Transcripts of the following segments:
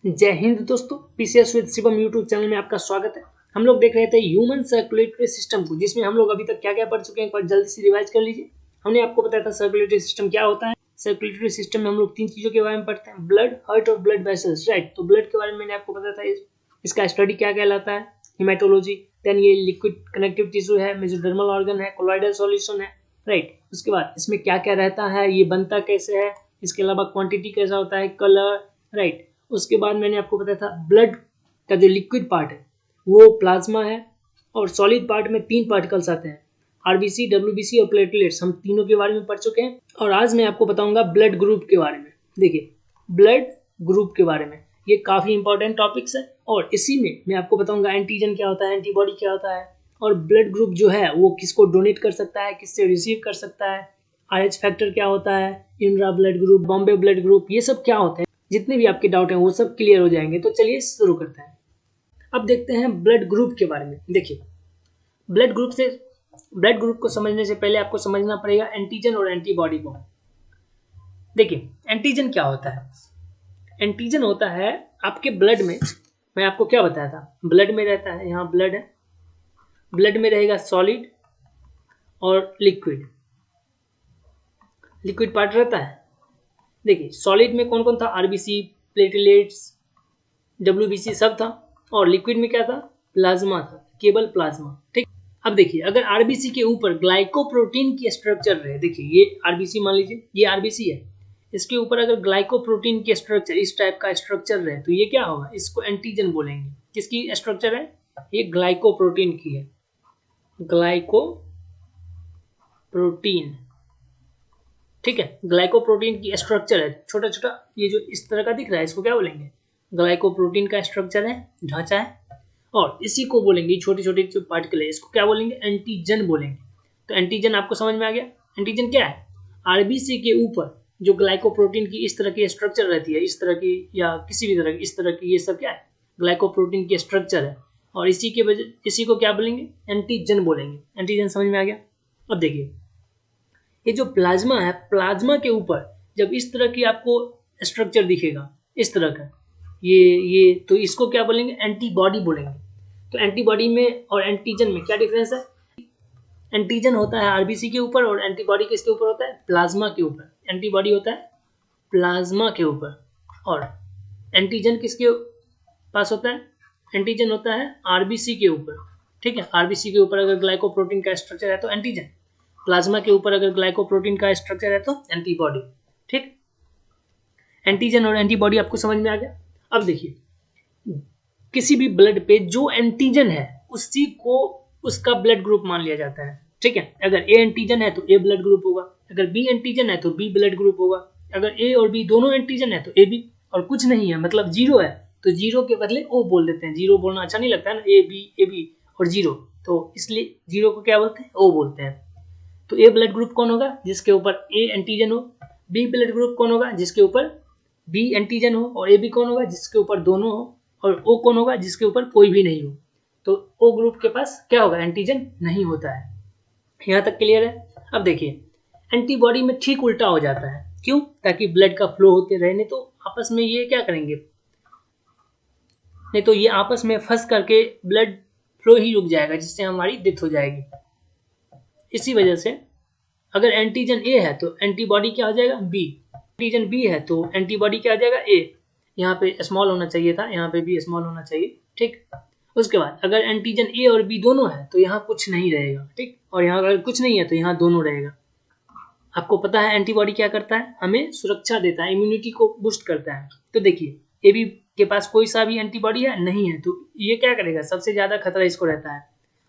जय हिंद दोस्तों, PCS with Shivam YouTube channel में आपका स्वागत है। हम लोग देख रहे थे ह्यूमन सर्कुलेटरी सिस्टम को, जिसमें हम लोग अभी तक क्या क्या पढ़ चुके हैं, एक बार जल्दी से रिवाइज कर लीजिए। हमने आपको बताया था सर्कुलेटरी सिस्टम क्या होता है। सर्कुलेटरी सिस्टम में हम लोग तीन चीजों के बारे में पढ़ते हैं, ब्लड, हार्ट और ब्लड वेसल्स, राइट। तो ब्लड के बारे में मैंने आपको बताया था, इसका स्टडी क्या कहलाता है, हिमेटोलॉजी। देन ये लिक्विड कनेक्टिव टिश्यू है, मेसोडर्मल ऑर्गन है, कोलॉइडल सॉल्यूशन है, राइट। उसके बाद इसमें क्या क्या रहता है, ये बनता कैसे है, इसके अलावा क्वांटिटी कैसा होता है, कलर, राइट। उसके बाद मैंने आपको बताया था ब्लड का जो लिक्विड पार्ट है वो प्लाज्मा है, और सॉलिड पार्ट में तीन पार्टिकल्स आते हैं, आरबीसी, डब्ल्यूबीसी और प्लेटलेट्स। हम तीनों के बारे में पढ़ चुके हैं, और आज मैं आपको बताऊंगा ब्लड ग्रुप के बारे में। देखिए, ब्लड ग्रुप के बारे में ये काफी इंपॉर्टेंट टॉपिक्स है, और इसी में मैं आपको बताऊंगा एंटीजन क्या होता है, एंटीबॉडी क्या होता है, और ब्लड ग्रुप जो है वो किसको डोनेट कर सकता है, किससे रिसीव कर सकता है, आरएच फैक्टर क्या होता है, Inra blood group, Bombay blood group, ये सब क्या होते हैं। जितने भी आपके डाउट हैं वो सब क्लियर हो जाएंगे। तो चलिए शुरू करते हैं। अब देखते हैं ब्लड ग्रुप के बारे में। देखिए, ब्लड ग्रुप को समझने से पहले आपको समझना पड़ेगा एंटीजन और एंटीबॉडी को। देखिए, एंटीजन क्या होता है। एंटीजन होता है आपके ब्लड में, मैं आपको क्या बताया था, ब्लड में रहता है, यहाँ ब्लड है, ब्लड में रहेगा सॉलिड और लिक्विड पार्ट रहता है। देखिए, सॉलिड में कौन कौन था, आरबीसी, प्लेटलेट्स, डब्ल्यूबीसी सब था, और लिक्विड में क्या था, प्लाज्मा था, केवल प्लाज्मा, ठीक। अब देखिए, अगर आरबीसी के ऊपर ग्लाइकोप्रोटीन की स्ट्रक्चर रहे, देखिए ये आरबीसी मान लीजिए, ये आरबीसी है, इसके ऊपर अगर ग्लाइकोप्रोटीन की स्ट्रक्चर, इस टाइप का स्ट्रक्चर रहे, तो ये क्या होगा, इसको एंटीजन बोलेंगे। किसकी स्ट्रक्चर है, ये ग्लाइकोप्रोटीन की है, ग्लाइकोप्रोटीन, ठीक है। ग्लाइकोप्रोटीन की स्ट्रक्चर है, छोटा छोटा ये जो इस तरह का दिख रहा है, इसको क्या बोलेंगे, ग्लाइकोप्रोटीन का स्ट्रक्चर है, ढांचा है, और इसी को बोलेंगे, छोटे छोटे जो पार्टिकल है इसको क्या बोलेंगे, एंटीजन बोलेंगे। तो एंटीजन आपको समझ में आ गया। एंटीजन क्या है, आरबीसी के ऊपर जो ग्लाइकोप्रोटीन की इस तरह की स्ट्रक्चर रहती है, इस तरह की या किसी भी तरह की, इस तरह की, ये सब क्या है, ग्लाइकोप्रोटीन की स्ट्रक्चर है, और इसी को क्या बोलेंगे, एंटीजन बोलेंगे। एंटीजन समझ में आ गया। अब देखिए, ये जो प्लाज्मा है, प्लाज्मा के ऊपर जब इस तरह की आपको स्ट्रक्चर दिखेगा, इस तरह का, ये तो इसको क्या बोलेंगे, एंटीबॉडी बोलेंगे। तो एंटीबॉडी में और एंटीजन में क्या डिफरेंस है, एंटीजन होता है आरबीसी के ऊपर, और एंटीबॉडी किसके ऊपर होता है, प्लाज्मा के ऊपर। एंटीबॉडी होता है प्लाज्मा के ऊपर, और एंटीजन किसके पास होता है, एंटीजन होता है आरबीसी के ऊपर, ठीक है। आरबीसी के ऊपर अगर ग्लाइकोप्रोटीन का स्ट्रक्चर है तो एंटीजन, प्लाज्मा के ऊपर अगर ग्लाइकोप्रोटीन का स्ट्रक्चर है तो एंटीबॉडी, ठीक। एंटीजन और एंटीबॉडी आपको समझ में आ गया। अब देखिए, किसी भी ब्लड पे जो एंटीजन है उसी को उसका ब्लड ग्रुप मान लिया जाता है, ठीक है। अगर ए एंटीजन है तो ए ब्लड ग्रुप होगा, अगर बी एंटीजन है तो बी ब्लड ग्रुप होगा, अगर ए और बी दोनों एंटीजन है तो ए बी, और कुछ नहीं है मतलब जीरो है तो जीरो के बदले ओ बोल देते हैं। जीरो बोलना अच्छा नहीं लगता है ना, ए बी और जीरो, तो इसलिए जीरो को क्या बोलते हैं, ओ बोलते हैं। तो ए ब्लड ग्रुप कौन होगा, जिसके ऊपर ए एंटीजन हो। बी ब्लड ग्रुप कौन होगा, जिसके ऊपर बी एंटीजन हो, और ए बी कौन होगा, जिसके ऊपर दोनों हो, और ओ कौन होगा, जिसके ऊपर कोई भी नहीं हो। तो ओ ग्रुप के पास क्या होगा, एंटीजन नहीं होता है। यहाँ तक क्लियर है। अब देखिए, एंटीबॉडी में ठीक उल्टा हो जाता है, क्यों, ताकि ब्लड का फ्लो होते रहे, नहीं तो आपस में ये क्या करेंगे, नहीं तो ये आपस में फंस करके ब्लड फ्लो ही रुक जाएगा, जिससे हमारी डेथ हो जाएगी। इसी वजह से अगर एंटीजन ए है तो एंटीबॉडी क्या हो जाएगा, बी। एंटीजन बी है तो एंटीबॉडी क्या आ जाएगा, ए। यहाँ पे स्मॉल होना चाहिए था, यहाँ पे भी स्मॉल होना चाहिए, ठीक। उसके बाद अगर एंटीजन ए और बी दोनों है तो यहाँ कुछ नहीं रहेगा, ठीक, और यहाँ अगर कुछ नहीं है तो यहाँ दोनों रहेगा। आपको पता है एंटीबॉडी क्या करता है, हमें सुरक्षा देता है, इम्यूनिटी को बूस्ट करता है। तो देखिए, ए बी के पास कोई सा भी एंटीबॉडी है नहीं है, तो ये क्या करेगा, सबसे ज्यादा खतरा इसको रहता है।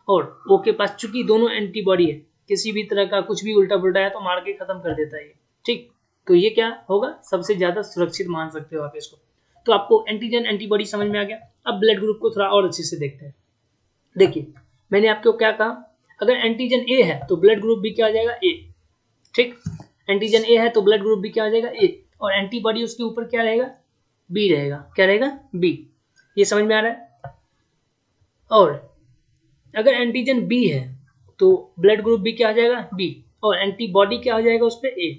और ओ के पास चूंकि दोनों एंटीबॉडी है, किसी भी तरह का कुछ भी उल्टा पुल्टा है तो मार के खत्म कर देता है ये, ठीक। तो ये क्या होगा, सबसे ज्यादा सुरक्षित मान सकते हो आप इसको। तो आपको एंटीजन एंटीबॉडी समझ में आ गया। अब ब्लड ग्रुप को थोड़ा और अच्छे से देखते हैं। देखिए, मैंने आपको क्या कहा, अगर एंटीजन ए है तो ब्लड ग्रुप भी क्या आ जाएगा, ए, ठीक। एंटीजन ए है तो ब्लड ग्रुप भी क्या आ जाएगा, ए, और एंटीबॉडी उसके ऊपर क्या रहेगा, बी रहेगा। क्या रहेगा, बी। ये समझ में आ रहा है। और अगर एंटीजन बी है तो ब्लड ग्रुप भी क्या आ जाएगा, बी, और एंटीबॉडी क्या आ जाएगा उस पर, ए।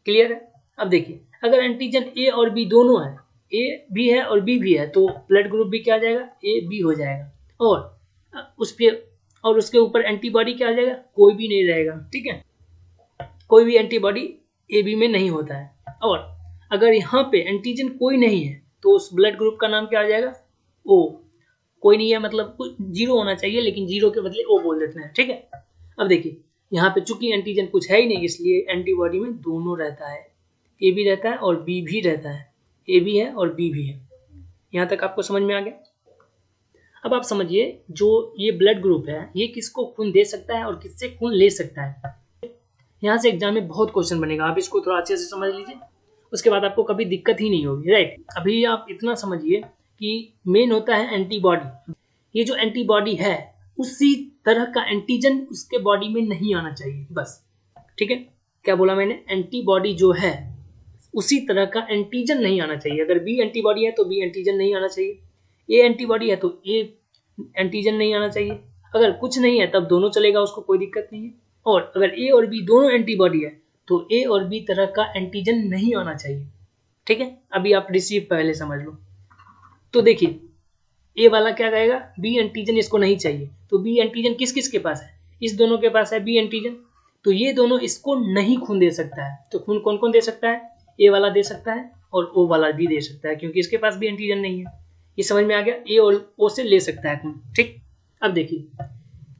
क्लियर है। अब देखिए, अगर एंटीजन ए और बी दोनों है ए भी है और बी भी है, तो ब्लड ग्रुप भी क्या आ जाएगा, ए बी हो जाएगा। और उस पे और उसके ऊपर एंटीबॉडी क्या आ जाएगा, कोई भी नहीं रहेगा, ठीक है, कोई भी एंटीबॉडी ए बी में नहीं होता है। और अगर यहाँ पे एंटीजन कोई नहीं है तो उस ब्लड ग्रुप का नाम क्या आ जाएगा, ओ। कोई नहीं है मतलब कुछ जीरो होना चाहिए, लेकिन जीरो के बदले ओ बोल देते हैं, ठीक है। अब देखिए यहाँ पे चूंकि एंटीजन कुछ है ही नहीं, इसलिए एंटीबॉडी में दोनों रहता है, ए भी रहता है और बी भी रहता है, ए भी है और बी भी है। यहाँ तक आपको समझ में आ गया। अब आप समझिए जो ये ब्लड ग्रुप है ये किसको खून दे सकता है और किससे खून ले सकता है। यहाँ से एग्जाम में बहुत क्वेश्चन बनेगा, आप इसको थोड़ा अच्छे से समझ लीजिए, उसके बाद आपको कभी दिक्कत ही नहीं होगी, राइट। अभी आप इतना समझिए कि मेन होता है एंटीबॉडी। ये जो एंटीबॉडी है उसी तरह का एंटीजन उसके बॉडी में नहीं आना चाहिए, बस, ठीक है। क्या बोला मैंने, एंटीबॉडी जो है उसी तरह का एंटीजन नहीं आना चाहिए। अगर बी एंटीबॉडी है तो बी एंटीजन नहीं आना चाहिए, ए एंटीबॉडी है तो ए एंटीजन नहीं आना चाहिए। अगर कुछ नहीं है तब दोनों चलेगा, उसको कोई दिक्कत नहीं है। और अगर ए और बी दोनों एंटीबॉडी है तो ए और बी तरह का एंटीजन नहीं आना चाहिए, ठीक है। अभी आप रिसीव पहले समझ लो। तो देखिए ए वाला क्या कहेगा, बी एंटीजन इसको नहीं चाहिए, तो बी एंटीजन किस किस के पास है, इस दोनों के पास है बी एंटीजन, तो ये दोनों इसको नहीं खून दे सकता है। तो खून कौन कौन दे सकता है, ए वाला दे सकता है और ओ वाला भी दे सकता है, क्योंकि इसके पास भी एंटीजन नहीं है। ये समझ में आ गया, ए और ओ से ले सकता है खून, ठीक। अब देखिए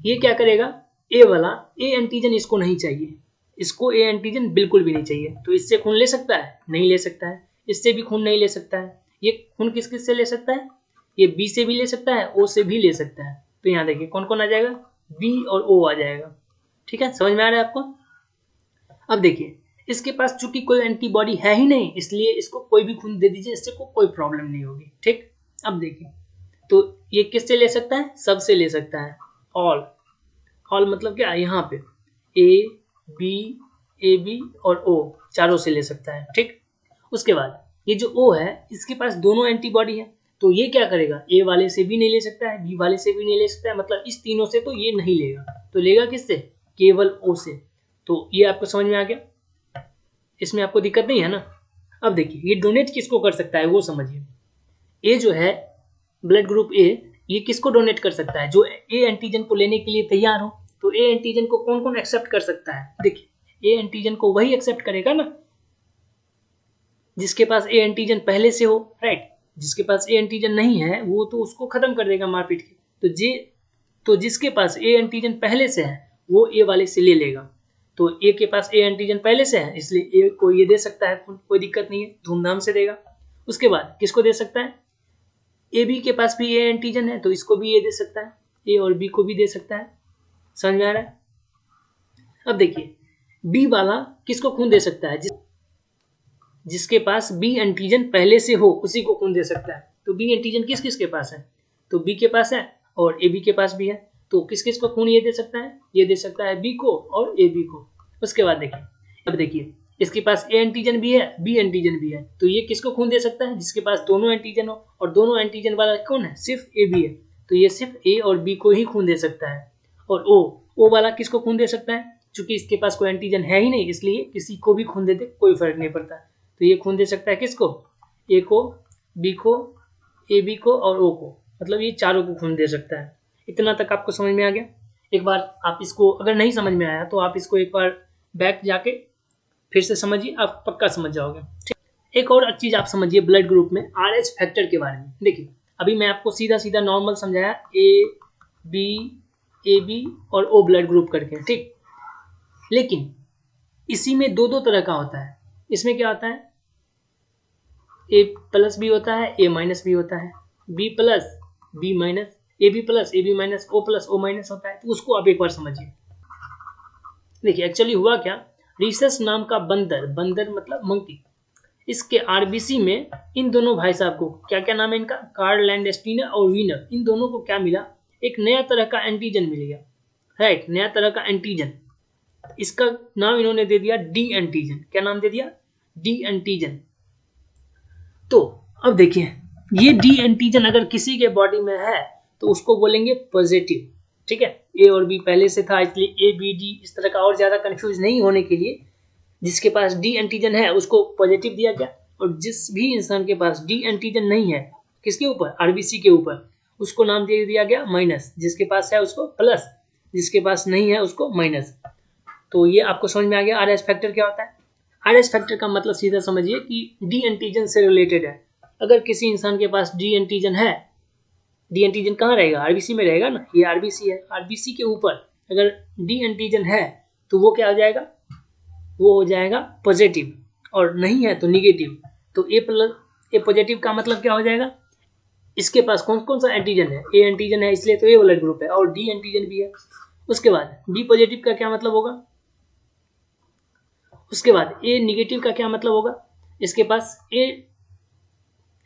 ये क्या करेगा, ए वाला ए एंटीजन इसको नहीं चाहिए, इसको ए एंटीजन बिल्कुल भी नहीं चाहिए, तो इससे खून ले सकता है, नहीं ले सकता है। इससे भी खून नहीं ले सकता है। ये खून किस किस से ले सकता है, ये बी से भी ले सकता है, ओ से भी ले सकता है। तो यहाँ देखिए कौन कौन आ जाएगा, बी और ओ आ जाएगा, ठीक है। समझ में आ रहा है आपको। अब देखिए इसके पास चूंकि कोई एंटीबॉडी है ही नहीं, इसलिए इसको कोई भी खून दे दीजिए, इससे कोई प्रॉब्लम नहीं होगी, ठीक। अब देखिए तो ये किससे ले सकता है, सबसे ले सकता है, ऑल। ऑल मतलब क्या, यहाँ पे ए बी और ओ चारों से ले सकता है, ठीक। उसके बाद ये जो ओ है इसके पास दोनों एंटीबॉडी है, तो ये क्या करेगा, ए वाले से भी नहीं ले सकता है, बी वाले से भी नहीं ले सकता है, मतलब इस तीनों से तो ये नहीं लेगा, तो लेगा किससे, केवल ओ से। तो ये आपको समझ में आ गया, इसमें आपको दिक्कत नहीं है ना। अब देखिए ये डोनेट किसको कर सकता है वो समझिए। ए जो है ब्लड ग्रुप ए, ये किसको डोनेट कर सकता है, जो ए एंटीजन को लेने के लिए तैयार हो। तो ए एंटीजन को कौन कौन एक्सेप्ट कर सकता है, देखिए ए एंटीजन को वही एक्सेप्ट करेगा ना जिसके पास ए एंटीजन पहले से हो, राइट। जिसके पास ए एंटीजन नहीं है वो तो उसको खत्म कर देगा मारपीट के। तो जिसके पास ए एंटीजन पहले से है वो ए वाले से ले लेगा। तो ए के पास ए एंटीजन पहले से है इसलिए ए को ये दे सकता है, कोई दिक्कत नहीं है, धूमधाम से देगा। उसके बाद किसको दे सकता है, ए बी के पास भी ए एंटीजन है तो इसको भी ये दे सकता है, ए और बी को भी दे सकता है। समझ में आ रहा है। अब देखिए बी वाला किसको खून दे सकता है, जिसके पास बी एंटीजन पहले से हो उसी को खून दे सकता है। तो बी एंटीजन किस किस के पास है, तो बी के पास है और ए बी के पास भी है, तो किस किस को खून ये दे सकता है, ये दे सकता है बी को और ए बी को। उसके बाद देखिए अब देखिए इसके पास ए एंटीजन भी है बी एंटीजन भी है, तो ये किसको खून दे सकता है, जिसके पास दोनों एंटीजन हो, और दोनों एंटीजन वाला कौन है, सिर्फ ए बी है, तो ये सिर्फ ए और बी को ही खून दे सकता है। और ओ वाला किसको खून दे सकता है, चूंकि इसके पास कोई एंटीजन है ही नहीं इसलिए किसी को भी खून दे दे कोई फर्क नहीं पड़ता। तो ये खून दे सकता है किसको, ए को, बी को, ए बी को और ओ को, मतलब ये चारों को खून दे सकता है। इतना तक आपको समझ में आ गया। एक बार आप इसको अगर नहीं समझ में आया तो आप इसको एक बार बैक जाके फिर से समझिए, आप पक्का समझ जाओगे, ठीक। एक और चीज आप समझिए ब्लड ग्रुप में RH फैक्टर के बारे में। देखिए अभी मैं आपको सीधा सीधा नॉर्मल समझाया, ए बी और ओ ब्लड ग्रुप करके, ठीक। लेकिन इसी में दो तरह का होता है। इसमें क्या होता है, ए प्लस भी होता है, ए माइनस भी होता है, B plus B minus, A B plus A B minus, O plus O minus होता है। तो उसको आप एक बार समझिए। देखिए एक्चुअली हुआ क्या, रीसस नाम का बंदर मतलब मंकी, इसके आरबीसी में इन दोनों भाई साहब को, क्या क्या नाम है इनका, कार्ल लैंडस्टीनर और वीनर, इन दोनों को क्या मिला, एक नया तरह का एंटीजन मिल गया, राइट, नया तरह का एंटीजन। इसका नाम इन्होंने दे दिया डी एंटीजन। क्या नाम दे दिया, डी एंटीजन। तो अब देखिए ये डी एंटीजन अगर किसी के बॉडी में है तो उसको बोलेंगे पॉजिटिव, ठीक है। ए और बी पहले से था इसलिए ए बी डी इस तरह का और ज्यादा कंफ्यूज नहीं होने के लिए जिसके पास डी एंटीजन है उसको पॉजिटिव दिया गया, और जिस भी इंसान के पास डी एंटीजन नहीं है, किसके ऊपर, आरबीसी के ऊपर, उसको नाम दे दिया गया माइनस, जिसके पास है उसको प्लस, जिसके पास नहीं है उसको माइनस। तो ये आपको समझ में आ गया आरएच फैक्टर क्या होता है। आरएच फैक्टर का मतलब सीधा समझिए कि डी एंटीजन से रिलेटेड है। अगर किसी इंसान के पास डी एंटीजन है, डी एंटीजन कहाँ रहेगा, आरबीसी में रहेगा ना, ये आरबीसी है, आरबीसी के ऊपर अगर डी एंटीजन है तो वो क्या हो जाएगा, वो हो जाएगा पॉजिटिव, और नहीं है तो निगेटिव। तो ए प्लस, ए पॉजिटिव का मतलब क्या हो जाएगा, इसके पास कौन कौन सा एंटीजन है, ए एंटीजन है इसलिए तो ए ब्लड ग्रुप है, और डी एंटीजन भी है। उसके बाद बी पॉजिटिव का क्या मतलब होगा, उसके बाद ए निगेटिव का क्या मतलब होगा, इसके पास ए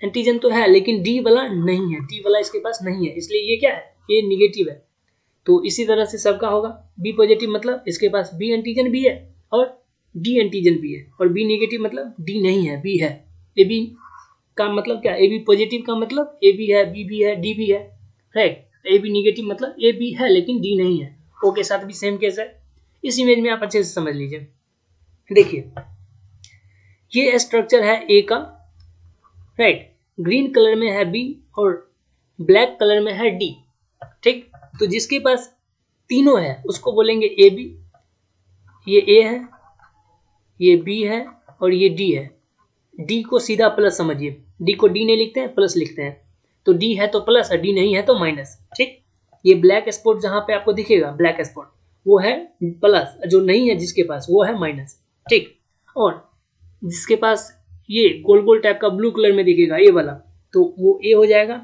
एंटीजन तो है लेकिन डी वाला नहीं है, डी वाला इसके पास नहीं है, इसलिए ये क्या है, ए निगेटिव है। तो इसी तरह से सबका होगा। बी पॉजिटिव मतलब इसके पास बी एंटीजन भी है और डी एंटीजन भी है, और बी निगेटिव मतलब डी नहीं है, बी है। ए बी का मतलब क्या, ए बी पॉजिटिव का मतलब ए बी है, बी भी है, डी भी है, राइट। ए बी निगेटिव मतलब ए बी है लेकिन डी नहीं है। ओ के साथ भी सेम केस है। इस इमेज में आप अच्छे से समझ लीजिए। देखिए ये स्ट्रक्चर है ए का, राइट, ग्रीन कलर में है बी और ब्लैक कलर में है डी, ठीक। तो जिसके पास तीनों है उसको बोलेंगे ए बी, ये ए है, ये बी है और ये डी है। डी को सीधा प्लस समझिए, डी को डी नहीं लिखते हैं, प्लस लिखते हैं। तो डी है तो प्लस और डी नहीं है तो माइनस, ठीक। ये ब्लैक स्पॉट जहां पे आपको दिखेगा ब्लैक स्पॉट, वो है प्लस, जो नहीं है जिसके पास वो है माइनस, ठीक। और जिसके पास ये गोल गोल टाइप का ब्लू कलर में दिखेगा ए वाला, तो वो ए हो जाएगा।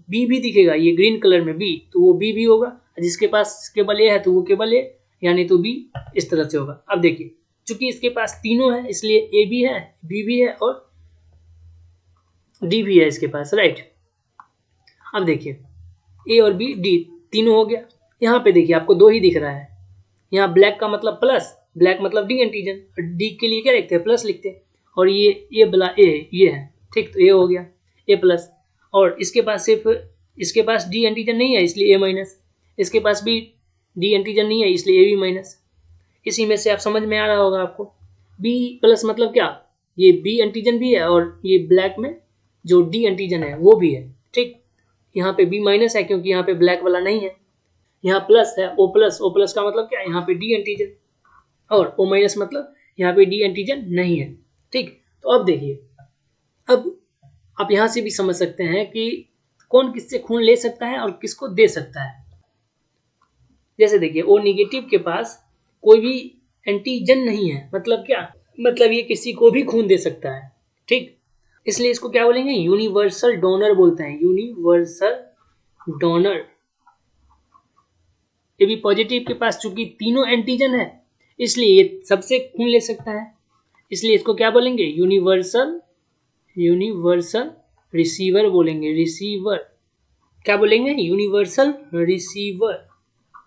बी भी दिखेगा ये ग्रीन कलर में बी, तो वो बी भी होगा। जिसके पास केवल ए है तो वो केवल ए, यानी तो बी इस तरह से होगा। अब देखिए चूंकि इसके पास तीनों है इसलिए ए भी है, बी भी है और डी भी है इसके पास, राइट। अब देखिए ए और बी डी तीनों हो गया। यहाँ पे देखिए आपको दो ही दिख रहा है, यहाँ ब्लैक का मतलब प्लस, ब्लैक मतलब डी एंटीजन, और डी के लिए क्या लिखते हैं, प्लस लिखते हैं। और ये वाला ए ये है, ठीक। तो ए हो गया ए प्लस, और इसके पास सिर्फ, इसके पास डी एंटीजन नहीं है इसलिए ए माइनस, इसके पास भी डी एंटीजन नहीं है इसलिए ए बी माइनस। इसी में से आप समझ में आ रहा होगा आपको। बी प्लस मतलब क्या, ये बी एंटीजन भी है और ये ब्लैक में जो डी एंटीजन है वो भी है, ठीक। यहाँ पे बी माइनस है क्योंकि यहाँ पे ब्लैक वाला नहीं है। यहाँ प्लस है ओ प्लस, ओ प्लस का मतलब क्या है, यहाँ पे डी एंटीजन, और ओ माइनस मतलब यहाँ पे डी एंटीजन नहीं है, ठीक। तो अब देखिए, अब आप यहाँ से भी समझ सकते हैं कि कौन किससे खून ले सकता है और किसको दे सकता है। जैसे देखिए ओ निगेटिव के पास कोई भी एंटीजन नहीं है, मतलब क्या, मतलब ये किसी को भी खून दे सकता है, ठीक। इसलिए इसको क्या बोलेंगे, यूनिवर्सल डोनर बोलते हैं, universal donor. A B positive के पास चूंकि तीनों एंटीजन है इसलिए ये सबसे खून ले सकता है, इसलिए इसको क्या बोलेंगे, यूनिवर्सल, यूनिवर्सल रिसीवर बोलेंगे, रिसीवर। क्या बोलेंगे, यूनिवर्सल रिसीवर,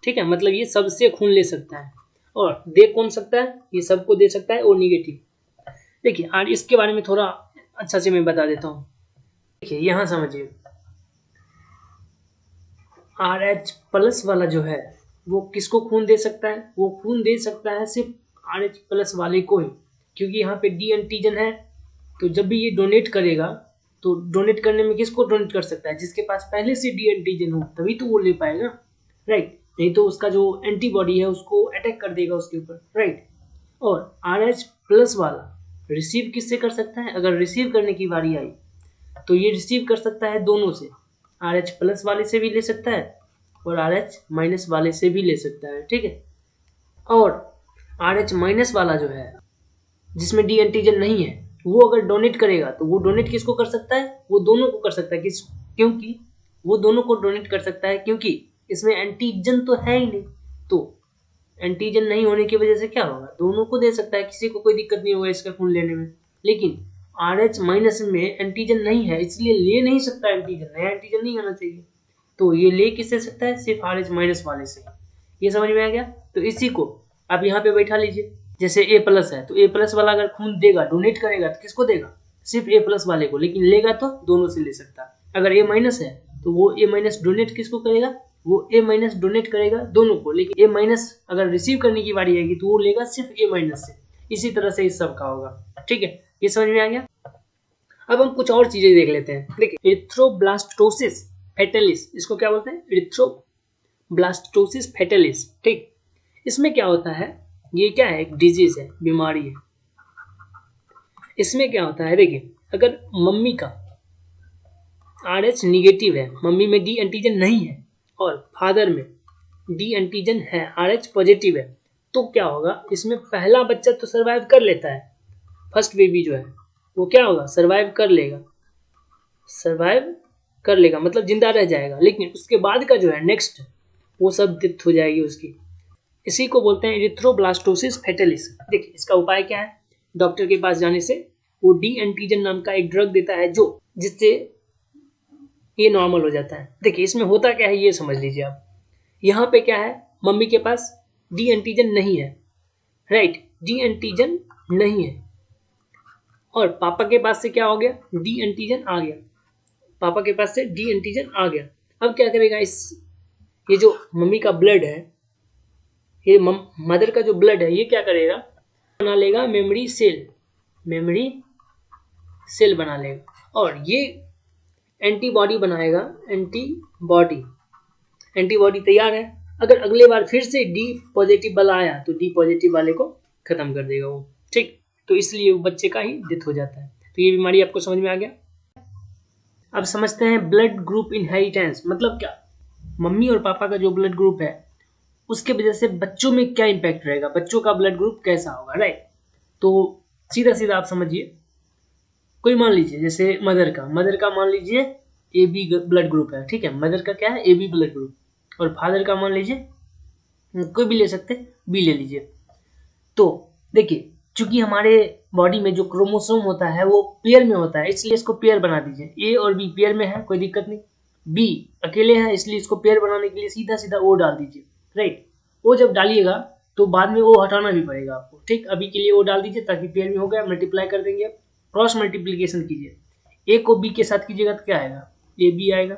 ठीक है। मतलब ये सबसे खून ले सकता है, और दे कौन सकता है, ये सबको दे सकता है ओ निगेटिव। देखिए आज इसके बारे में थोड़ा अच्छा से मैं बता देता हूँ। देखिए यहाँ समझिए, आर एच प्लस वाला जो है वो किसको खून दे सकता है, वो खून दे सकता है सिर्फ आर एच प्लस वाले को ही, क्योंकि यहाँ पे डी एंटीजन है। तो जब भी ये डोनेट करेगा तो डोनेट करने में किसको डोनेट कर सकता है, जिसके पास पहले से डी एंटीजन हो, तभी तो वो ले पाएगा, राइट। नहीं तो उसका जो एंटीबॉडी है उसको अटैक कर देगा उसके ऊपर, राइट। और आर एच प्लस वाला रिसीव किससे कर सकता है, अगर रिसीव करने की बारी आई तो ये रिसीव कर सकता है दोनों से, आर एच प्लस वाले से भी ले सकता है और आर एच माइनस वाले से भी ले सकता है, ठीक है। और आर एच माइनस वाला जो है जिसमें डी एंटीजन नहीं है, वो अगर डोनेट करेगा तो वो डोनेट किसको कर सकता है, वो दोनों को कर सकता है, किस, क्योंकि वो दोनों को डोनेट कर सकता है क्योंकि इसमें एंटीजन तो है ही नहीं। तो एंटीजन नहीं होने की वजह से क्या होगा, दोनों को दे सकता है, किसी को कोई दिक्कत नहीं होगा इसका खून लेने में। लेकिन आर एच माइनस में एंटीजन नहीं है इसलिए ले नहीं सकता एंटीजन, नया एंटीजन नहीं आना चाहिए। तो ये ले किससे सकता है, सिर्फ आर एच माइनस वाले से। ये समझ में आ गया। तो इसी को आप यहाँ पे बैठा लीजिए। जैसे ए प्लस है तो ए प्लस वाला अगर खून देगा, डोनेट करेगा तो किसको देगा, सिर्फ ए प्लस वाले को, लेकिन लेगा तो दोनों से ले सकता है। अगर ए माइनस है तो वो ए माइनस डोनेट किसको करेगा, वो ए माइनस डोनेट करेगा दोनों को, लेकिन ए माइनस अगर रिसीव करने की बारी आएगी तो वो लेगा सिर्फ ए माइनस से। इसी तरह से इस सब का होगा, ठीक है। ये समझ में आ गया। अब हम कुछ और चीजें देख लेते हैं। देखिए इरिथ्रोब्लास्टोसिस फेटालिस, इसको क्या बोलते हैं? Erythroblastosis fetalis. ठीक, इसमें क्या होता है, ये क्या है? एक डिजीज है, बीमारी है। इसमें क्या होता है, देखिए अगर मम्मी का RH निगेटिव है, मम्मी में डी एंटीजन नहीं है, और फादर में डी एंटीजन है, RH पॉजिटिव है, तो क्या होगा, इसमें पहला बच्चा तो सर्वाइव कर लेता है, फर्स्ट बेबी जो है वो क्या होगा, सर्वाइव कर लेगा, मतलब जिंदा रह जाएगा। लेकिन उसके बाद का जो है नेक्स्ट, वो सब डेथ हो जाएगी उसकी। इसी को बोलते हैं इरिथ्रोब्लास्टोसिस फेटालिस। देखिए इसका उपाय क्या है, डॉक्टर के पास जाने से वो डी एंटीजन नाम का एक ड्रग देता है, जो जिससे ये नॉर्मल हो जाता है। देखिए इसमें होता क्या है ये समझ लीजिए आप। यहाँ पे क्या है, मम्मी के पास डी एंटीजन नहीं है, राइट, डी एंटीजन नहीं है, और पापा के पास से क्या हो गया, डी एंटीजन आ गया, पापा के पास से डी एंटीजन आ गया। अब क्या करेगा, ये जो मम्मी का ब्लड है, ये मदर का जो ब्लड है, ये क्या करेगा, बना लेगा मेमोरी सेल बना लेगा, और ये एंटीबॉडी बनाएगा, एंटीबॉडी तैयार है। अगर अगले बार फिर से डी पॉजिटिव वाला आया तो डी पॉजिटिव वाले को खत्म कर देगा वो। ठीक, तो इसलिए वो बच्चे का ही डेथ हो जाता है। तो ये बीमारी आपको समझ में आ गया। अब समझते हैं ब्लड ग्रुप इनहेरिटेंस मतलब क्या। मम्मी और पापा का जो ब्लड ग्रुप है, उसके वजह से बच्चों में क्या इम्पैक्ट रहेगा, बच्चों का ब्लड ग्रुप कैसा होगा, राइट। तो सीधा आप समझिए, कोई मान लीजिए जैसे मदर का मान लीजिए AB ब्लड ग्रुप है, ठीक है, मदर का क्या है, AB ब्लड ग्रुप, और फादर का मान लीजिए कोई भी ले सकते, B ले लीजिए। तो देखिए चूंकि हमारे बॉडी में जो क्रोमोसोम होता है वो पेयर में होता है, इसलिए इसको पेयर बना दीजिए। A और B पेयर में है, कोई दिक्कत नहीं। B अकेले है, इसलिए इसको पेयर बनाने के लिए सीधा O डाल दीजिए, राइट। O जब डालिएगा तो बाद में O हटाना भी पड़ेगा आपको, ठीक। अभी के लिए O डाल दीजिए ताकि पेयर में हो गया, मल्टीप्लाई कर देंगे। क्रॉस मल्टीप्लीकेशन कीजिए, A को B के साथ कीजिएगा तो क्या आएगा, AB आएगा।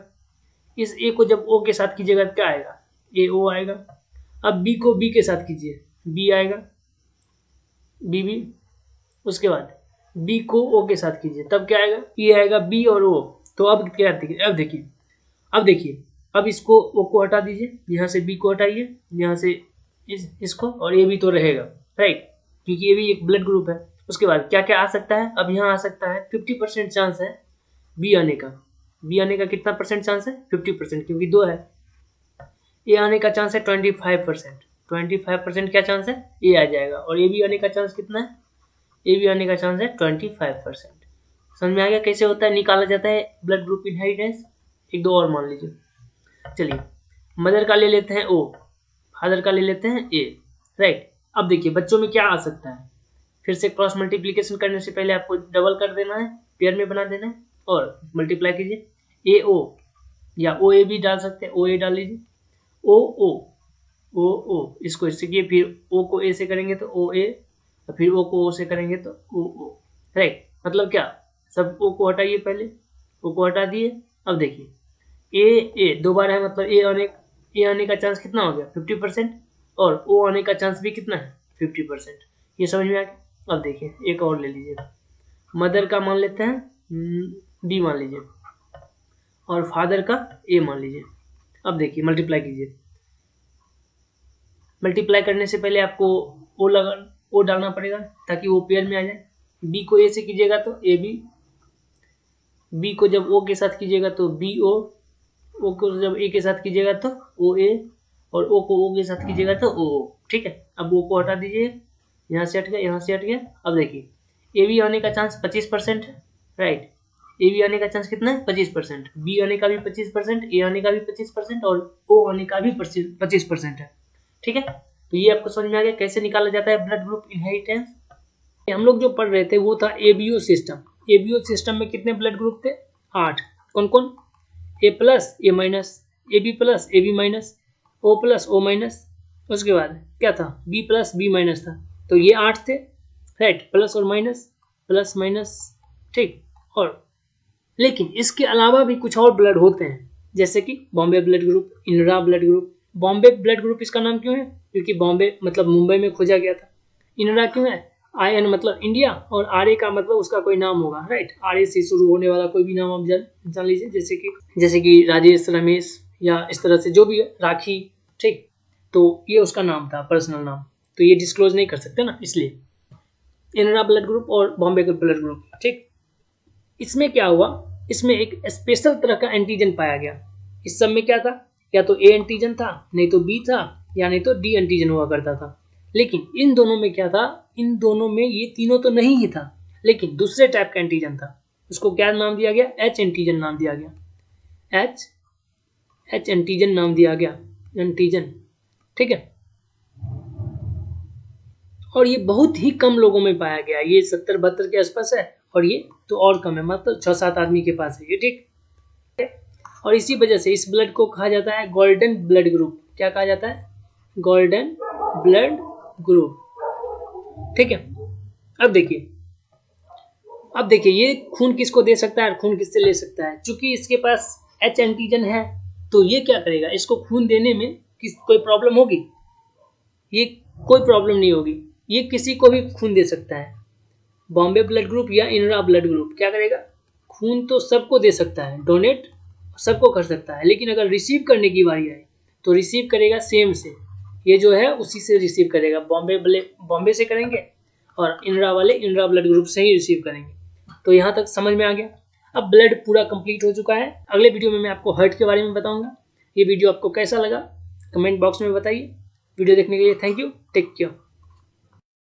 इस A को जब O के साथ कीजिएगा तो क्या आएगा, AO आएगा। अब B को B के साथ कीजिए, B आएगा, BB। उसके बाद B को O के साथ कीजिए, तब क्या आएगा, E आएगा, B और O। तो अब क्या देखिए, अब इसको O को हटा दीजिए, यहाँ से B को हटाइए, यहाँ से इसको, और AB तो रहेगा, राइट, क्योंकि AB एक ब्लड ग्रुप है। उसके बाद क्या क्या आ सकता है, अब यहाँ आ सकता है 50% चांस है B आने का कितना परसेंट चांस है, 50%, क्योंकि 2 है। A आने का चांस है 25% क्या चांस है, A आ जाएगा। और AB आने का चांस कितना है, AB आने का चांस है 25%। समझ में आ गया कैसे होता है, निकाला जाता है ब्लड ग्रुप इनहेरिटेंस। एक दो और मान लीजिए, चलिए मदर का ले लेते हैं O, फादर का ले लेते हैं A, राइट। अब देखिए बच्चों में क्या आ सकता है, फिर से क्रॉस मल्टीप्लिकेशन करने से पहले आपको डबल कर देना है, पेयर में बना देना है, और मल्टीप्लाई कीजिए। AO या OAB डाल सकते हैं, OA डाल लीजिए, OO इसको इससे किए, फिर O को A से करेंगे तो OA, और फिर O को O से करेंगे तो OO, राइट। मतलब क्या, सब O को हटाइए, पहले O को हटा दिए। अब देखिए A दो बार है, मतलब A आने का चांस कितना हो गया, 50%, और O आने का चांस भी कितना है, 50%। ये समझ में आ गया। अब देखिए एक और ले लीजिए, मदर का मान लेते हैं B मान लीजिए, और फादर का A मान लीजिए। अब देखिए मल्टीप्लाई कीजिए, मल्टीप्लाई करने से पहले आपको O डालना पड़ेगा ताकि वो पेयर में आ जाए। B को A से कीजिएगा तो AB, B को जब O के साथ कीजिएगा तो BO, O को जब A के साथ कीजिएगा तो OA, और O को O के साथ कीजिएगा तो OO, ठीक है। अब O को हटा दीजिए, यहाँ से हट गया, यहाँ से हट गया। अब देखिए AB आने का चांस 25% है, राइट। AB आने का चांस कितना है, 25%। B आने का भी 25%, A आने का भी 25%, और O आने का भी 25% है, ठीक है। तो ये आपको समझ में आ गया कैसे निकाला जाता है ब्लड ग्रुप इनहेरिटेंस। हम लोग जो पढ़ रहे थे वो था ABO सिस्टम। ABO सिस्टम में कितने ब्लड ग्रुप थे, 8। कौन कौन, A plus A minus, AB plus AB minus, O plus O minus, उसके बाद क्या था, B प्लस B माइनस था। तो ये 8 थे, राइट, प्लस और माइनस, प्लस माइनस, ठीक। और लेकिन इसके अलावा भी कुछ और ब्लड होते हैं, जैसे कि Bombay blood group, Inra blood group. Bombay blood group इसका नाम क्यों है, क्योंकि बॉम्बे मतलब मुंबई में खोजा गया था। इनरा क्यों है, IN मतलब इंडिया और RA का मतलब उसका कोई नाम होगा, राइट। RA से शुरू होने वाला कोई भी नाम आप जान लीजिए, जैसे कि राजेश, रमेश या इस तरह से जो भी है, राखी, ठीक। तो ये उसका नाम था, पर्सनल नाम, तो ये डिस्क्लोज नहीं कर सकते ना, इसलिए इनरा ब्लड ग्रुप और बॉम्बे का ब्लड ग्रुप, ठीक। इसमें क्या हुआ, इसमें एक स्पेशल तरह का एंटीजन पाया गया। इस सब में क्या था, या तो ए एंटीजन था, नहीं तो बी था, या नहीं तो डी एंटीजन हुआ करता था। लेकिन इन दोनों में क्या था, इन दोनों में ये तीनों तो नहीं ही था, लेकिन दूसरे टाइप का एंटीजन था। उसको क्या नाम दिया गया, एच एंटीजन नाम दिया गया, एच एंटीजन नाम दिया गया, एंटीजन, ठीक है। और ये बहुत ही कम लोगों में पाया गया, ये 70-72 के आसपास है, और ये तो और कम है, मतलब 6-7 आदमी के पास है ये, ठीक। और इसी वजह से इस ब्लड को कहा जाता है गोल्डन ब्लड ग्रुप। क्या कहा जाता है, गोल्डन ब्लड ग्रुप, ठीक है। अब देखिए ये खून किसको दे सकता है और खून किससे ले सकता है। चूंकि इसके पास एच एंटीजन है, तो ये क्या करेगा, इसको खून देने में कोई प्रॉब्लम होगी, ये कोई प्रॉब्लम नहीं होगी, ये किसी को भी खून दे सकता है। बॉम्बे ब्लड ग्रुप या इनरा ब्लड ग्रुप क्या करेगा, खून तो सबको दे सकता है, डोनेट सबको कर सकता है, लेकिन अगर रिसीव करने की बारी आए तो रिसीव करेगा सेम से, ये जो है उसी से रिसीव करेगा। बॉम्बे से करेंगे और इनरा वाले इनरा ब्लड ग्रुप से ही रिसीव करेंगे। तो यहाँ तक समझ में आ गया। अब ब्लड पूरा कंप्लीट हो चुका है। अगले वीडियो में मैं आपको हार्ट के बारे में बताऊंगा। ये वीडियो आपको कैसा लगा कमेंट बॉक्स में बताइए। वीडियो देखने के लिए थैंक यू, टेक केयर।